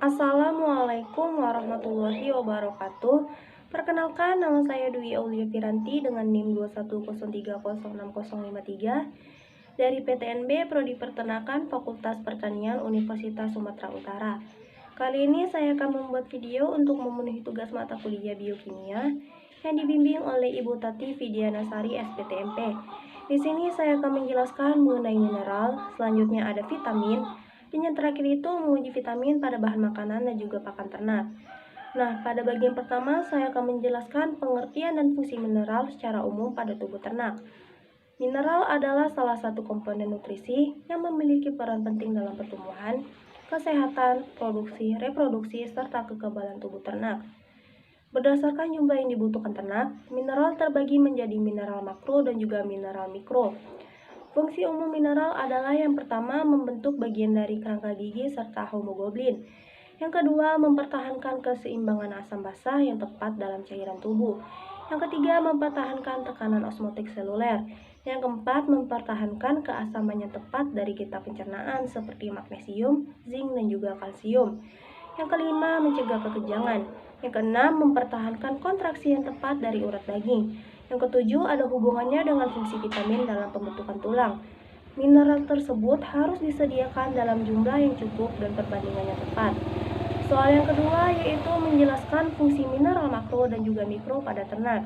Assalamualaikum warahmatullahi wabarakatuh. Perkenalkan, nama saya Dwi Aulia Piranti dengan NIM 210306053 dari PTNB Prodi Peternakan Fakultas Pertanian Universitas Sumatera Utara. Kali ini saya akan membuat video untuk memenuhi tugas mata kuliah biokimia yang dibimbing oleh Ibu Tati Vidianasari SPTMP. Di sini saya akan menjelaskan mengenai mineral, selanjutnya ada vitamin, dan yang terakhir itu menguji vitamin pada bahan makanan dan juga pakan ternak. Nah, pada bagian pertama saya akan menjelaskan pengertian dan fungsi mineral secara umum pada tubuh ternak. Mineral adalah salah satu komponen nutrisi yang memiliki peran penting dalam pertumbuhan, kesehatan, produksi, reproduksi, serta kekebalan tubuh ternak. Berdasarkan jumlah yang dibutuhkan ternak, mineral terbagi menjadi mineral makro dan juga mineral mikro. Fungsi umum mineral adalah yang pertama membentuk bagian dari kerangka gigi serta hemoglobin. Yang kedua mempertahankan keseimbangan asam basa yang tepat dalam cairan tubuh. Yang ketiga mempertahankan tekanan osmotik seluler. Yang keempat mempertahankan keasaman yang tepat dari kitab pencernaan seperti magnesium, zinc, dan juga kalsium. Yang kelima mencegah kekejangan. Yang keenam mempertahankan kontraksi yang tepat dari urat daging. Yang ketujuh ada hubungannya dengan fungsi vitamin dalam pembentukan tulang. Mineral tersebut harus disediakan dalam jumlah yang cukup dan perbandingannya tepat. Soal yang kedua yaitu menjelaskan fungsi mineral makro dan juga mikro pada ternak.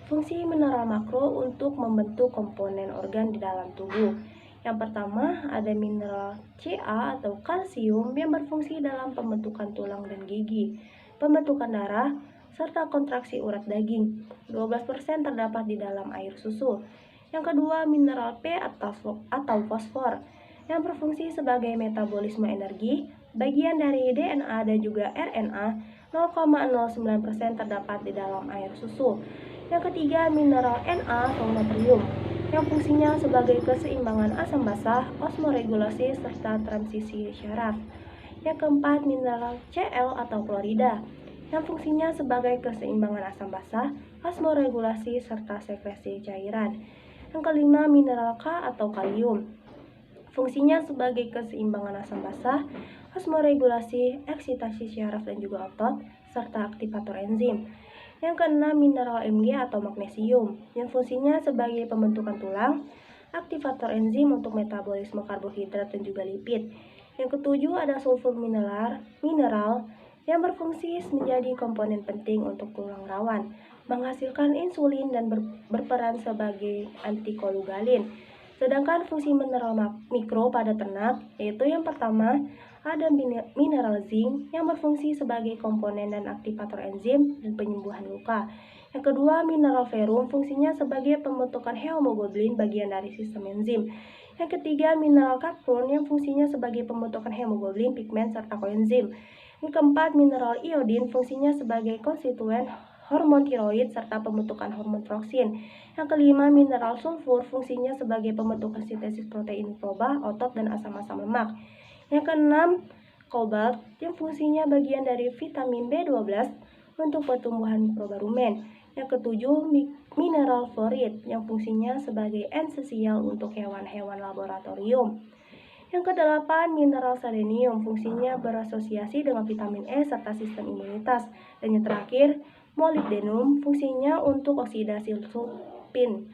Fungsi mineral makro untuk membentuk komponen organ di dalam tubuh. Yang pertama ada mineral Ca atau kalsium yang berfungsi dalam pembentukan tulang dan gigi, pembentukan darah, serta kontraksi urat daging. 12% terdapat di dalam air susu. Yang kedua, mineral P atau fosfor yang berfungsi sebagai metabolisme energi, bagian dari DNA dan juga RNA. 0,09% terdapat di dalam air susu. Yang ketiga, mineral Na atau natrium yang fungsinya sebagai keseimbangan asam basa, osmoregulasi, serta transisi syaraf. Yang keempat, mineral Cl atau klorida yang fungsinya sebagai keseimbangan asam basa, osmoregulasi, serta sekresi cairan. Yang kelima, mineral K atau kalium. Fungsinya sebagai keseimbangan asam basa, osmoregulasi, eksitasi syaraf dan juga otot, serta aktivator enzim. Yang keenam, mineral Mg atau magnesium, yang fungsinya sebagai pembentukan tulang, aktivator enzim untuk metabolisme karbohidrat dan juga lipid. Yang ketujuh ada sulfur mineral yang berfungsi menjadi komponen penting untuk tulang rawan, menghasilkan insulin dan berperan sebagai antikoagulan. Sedangkan fungsi mineral mikro pada ternak yaitu yang pertama ada mineral zinc yang berfungsi sebagai komponen dan aktivator enzim dan penyembuhan luka. Yang kedua, mineral ferrum fungsinya sebagai pembentukan hemoglobin bagian dari sistem enzim. Yang ketiga, mineral kapron yang fungsinya sebagai pembentukan hemoglobin, pigmen, serta koenzim. Yang keempat, mineral iodin fungsinya sebagai konstituen hormon tiroid serta pembentukan hormon tiroxin. Yang kelima, mineral sulfur fungsinya sebagai pembentukan sintesis protein mikroba, otot, dan asam-asam lemak. Yang keenam, kobalt yang fungsinya bagian dari vitamin B12 untuk pertumbuhan mikroba rumen. Yang ketujuh, mineral fluorid yang fungsinya sebagai esensial untuk hewan-hewan laboratorium. Yang kedelapan, mineral selenium fungsinya berasosiasi dengan vitamin E serta sistem imunitas. Dan yang terakhir, molybdenum fungsinya untuk oksidasi sulfin.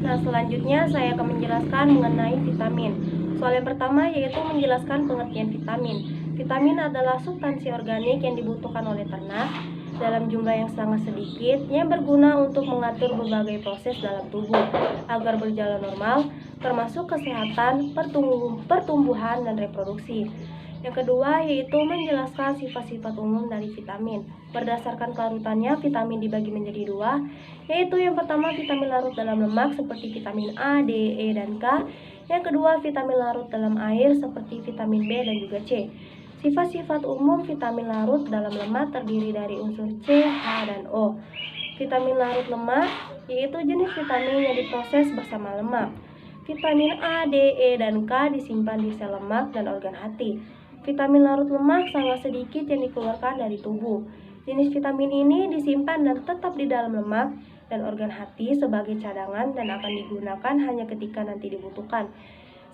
Nah, selanjutnya saya akan menjelaskan mengenai vitamin. Soal yang pertama yaitu menjelaskan pengertian vitamin. Vitamin adalah substansi organik yang dibutuhkan oleh ternak dalam jumlah yang sangat sedikit yang berguna untuk mengatur berbagai proses dalam tubuh agar berjalan normal, termasuk kesehatan, pertumbuhan, dan reproduksi. Yang kedua yaitu menjelaskan sifat-sifat umum dari vitamin. Berdasarkan kelarutannya, vitamin dibagi menjadi dua, yaitu yang pertama vitamin larut dalam lemak seperti vitamin A, D, E, dan K. Yang kedua vitamin larut dalam air seperti vitamin B dan juga C. Sifat-sifat umum vitamin larut dalam lemak terdiri dari unsur C, H, dan O. Vitamin larut lemak yaitu jenis vitamin yang diproses bersama lemak. Vitamin A, D, E, dan K disimpan di sel lemak dan organ hati. Vitamin larut lemak sangat sedikit yang dikeluarkan dari tubuh. Jenis vitamin ini disimpan dan tetap di dalam lemak dan organ hati sebagai cadangan dan akan digunakan hanya ketika nanti dibutuhkan.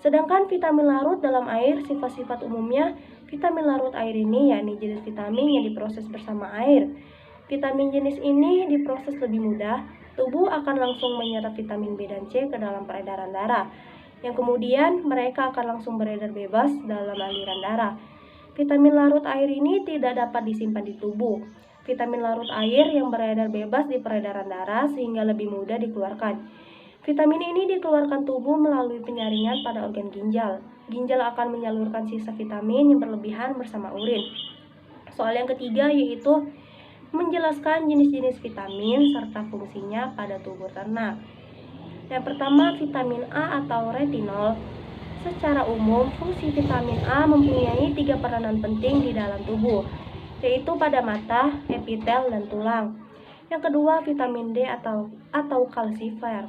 Sedangkan vitamin larut dalam air, sifat-sifat umumnya, vitamin larut air ini yakni jenis vitamin yang diproses bersama air. Vitamin jenis ini diproses lebih mudah, tubuh akan langsung menyerap vitamin B dan C ke dalam peredaran darah, yang kemudian mereka akan langsung beredar bebas dalam aliran darah. Vitamin larut air ini tidak dapat disimpan di tubuh. Vitamin larut air yang beredar bebas di peredaran darah sehingga lebih mudah dikeluarkan. Vitamin ini dikeluarkan tubuh melalui penyaringan pada organ ginjal. Ginjal akan menyalurkan sisa vitamin yang berlebihan bersama urin. Soal yang ketiga yaitu menjelaskan jenis-jenis vitamin serta fungsinya pada tubuh ternak. Yang pertama, vitamin A atau retinol. Secara umum, fungsi vitamin A mempunyai 3 peranan penting di dalam tubuh, yaitu pada mata, epitel, dan tulang. Yang kedua, vitamin D atau kalsifer.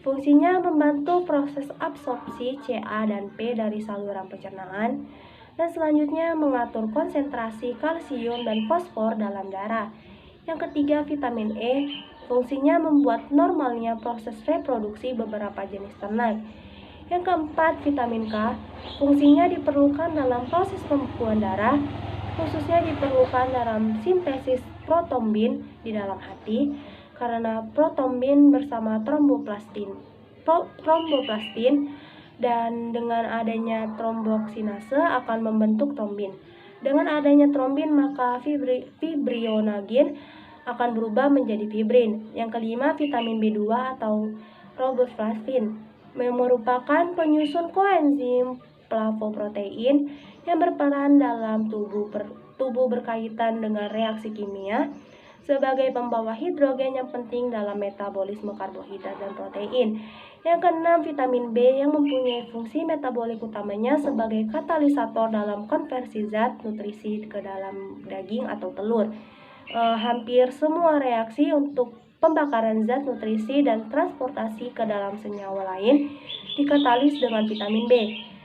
Fungsinya membantu proses absorpsi CA dan P dari saluran pencernaan, dan selanjutnya mengatur konsentrasi kalsium dan fosfor dalam darah. Yang ketiga, vitamin E. Fungsinya membuat normalnya proses reproduksi beberapa jenis ternak. Yang keempat, vitamin K. Fungsinya diperlukan dalam proses pembekuan darah, khususnya diperlukan dalam sintesis protombin di dalam hati, karena protombin bersama tromboplastin dan dengan adanya tromboksinase akan membentuk trombin. Dengan adanya trombin maka fibrinogen akan berubah menjadi fibrin. Yang kelima, vitamin B2 atau riboflavin merupakan penyusun koenzim flavoprotein yang berperan dalam tubuh berkaitan dengan reaksi kimia sebagai pembawa hidrogen yang penting dalam metabolisme karbohidrat dan protein. Yang keenam, vitamin B yang mempunyai fungsi metabolik utamanya sebagai katalisator dalam konversi zat nutrisi ke dalam daging atau telur. Hampir semua reaksi untuk pembakaran zat nutrisi dan transportasi ke dalam senyawa lain dikatalis dengan vitamin B.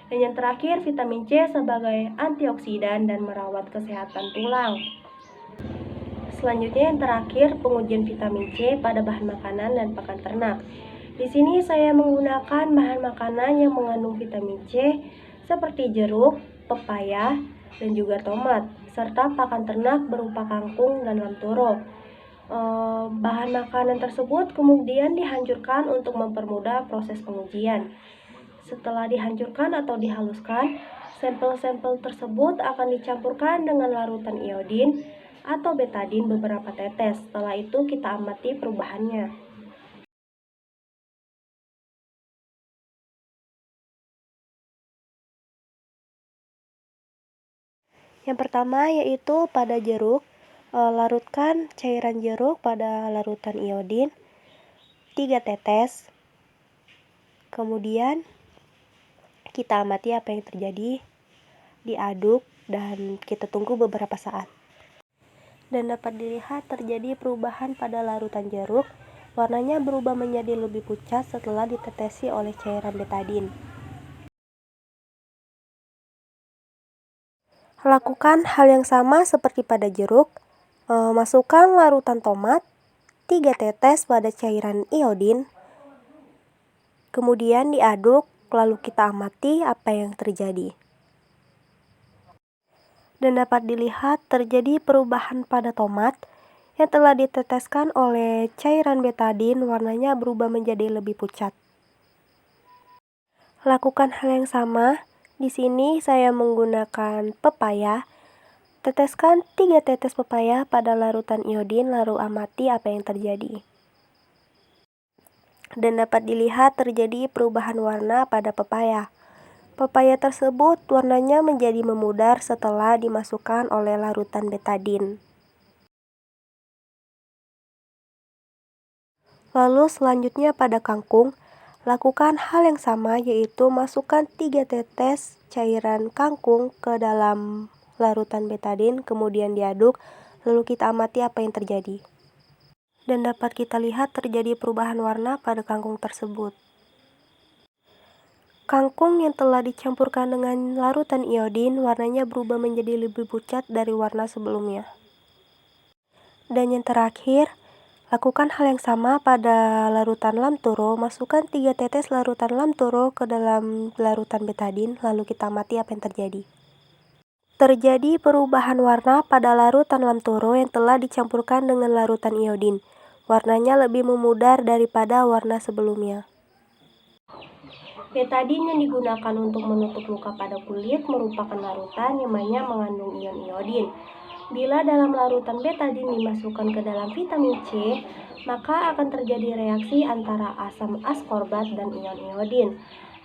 Dan yang terakhir, vitamin C sebagai antioksidan dan merawat kesehatan tulang. Selanjutnya yang terakhir, pengujian vitamin C pada bahan makanan dan pakan ternak. Di sini saya menggunakan bahan makanan yang mengandung vitamin C seperti jeruk, pepaya, dan juga tomat, serta pakan ternak berupa kangkung dan lamtoro. Bahan makanan tersebut kemudian dihancurkan untuk mempermudah proses pengujian. Setelah dihancurkan atau dihaluskan, sampel-sampel tersebut akan dicampurkan dengan larutan iodin atau betadin beberapa tetes. Setelah itu kita amati perubahannya. Yang pertama yaitu pada jeruk. Larutkan cairan jeruk pada larutan iodin 3 tetes. Kemudian kita amati apa yang terjadi, diaduk dan kita tunggu beberapa saat. Dan dapat dilihat terjadi perubahan pada larutan jeruk, warnanya berubah menjadi lebih pucat setelah ditetesi oleh cairan betadin. Lakukan hal yang sama seperti pada jeruk. Masukkan larutan tomat 3 tetes pada cairan iodin, kemudian diaduk, lalu kita amati apa yang terjadi. Dan dapat dilihat terjadi perubahan pada tomat yang telah diteteskan oleh cairan betadin, warnanya berubah menjadi lebih pucat. Lakukan hal yang sama. Di sini saya menggunakan pepaya. Teteskan 3 tetes pepaya pada larutan iodin, lalu amati apa yang terjadi. Dan dapat dilihat terjadi perubahan warna pada pepaya. Pepaya tersebut warnanya menjadi memudar setelah dimasukkan oleh larutan betadin. Lalu selanjutnya pada kangkung, lakukan hal yang sama, yaitu masukkan 3 tetes cairan kangkung ke dalam larutan betadin, kemudian diaduk, lalu kita amati apa yang terjadi. Dan dapat kita lihat terjadi perubahan warna pada kangkung tersebut. Kangkung yang telah dicampurkan dengan larutan iodin, warnanya berubah menjadi lebih pucat dari warna sebelumnya. Dan yang terakhir, Lakukan hal yang sama pada larutan lamtoro, masukkan 3 tetes larutan lamtoro ke dalam larutan betadin, lalu kita amati apa yang terjadi. Terjadi perubahan warna pada larutan lamtoro yang telah dicampurkan dengan larutan iodin. Warnanya lebih memudar daripada warna sebelumnya. Betadin yang digunakan untuk menutup luka pada kulit merupakan larutan yang banyak mengandung ion iodin. Bila dalam larutan betadin dimasukkan ke dalam vitamin C, maka akan terjadi reaksi antara asam askorbat dan ion iodin.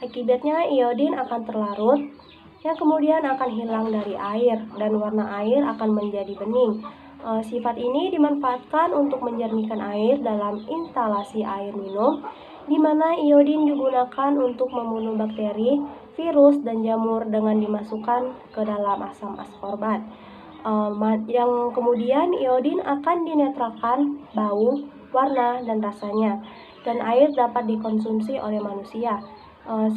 Akibatnya iodin akan terlarut, yang kemudian akan hilang dari air dan warna air akan menjadi bening. Sifat ini dimanfaatkan untuk menjernihkan air dalam instalasi air minum, di mana iodin digunakan untuk membunuh bakteri, virus, dan jamur dengan dimasukkan ke dalam asam askorbat. Yang kemudian iodin akan dinetralkan bau, warna, dan rasanya, dan air dapat dikonsumsi oleh manusia.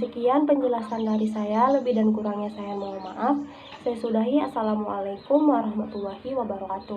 Sekian penjelasan dari saya, lebih dan kurangnya saya mohon maaf. Saya sudahi. Assalamualaikum warahmatullahi wabarakatuh.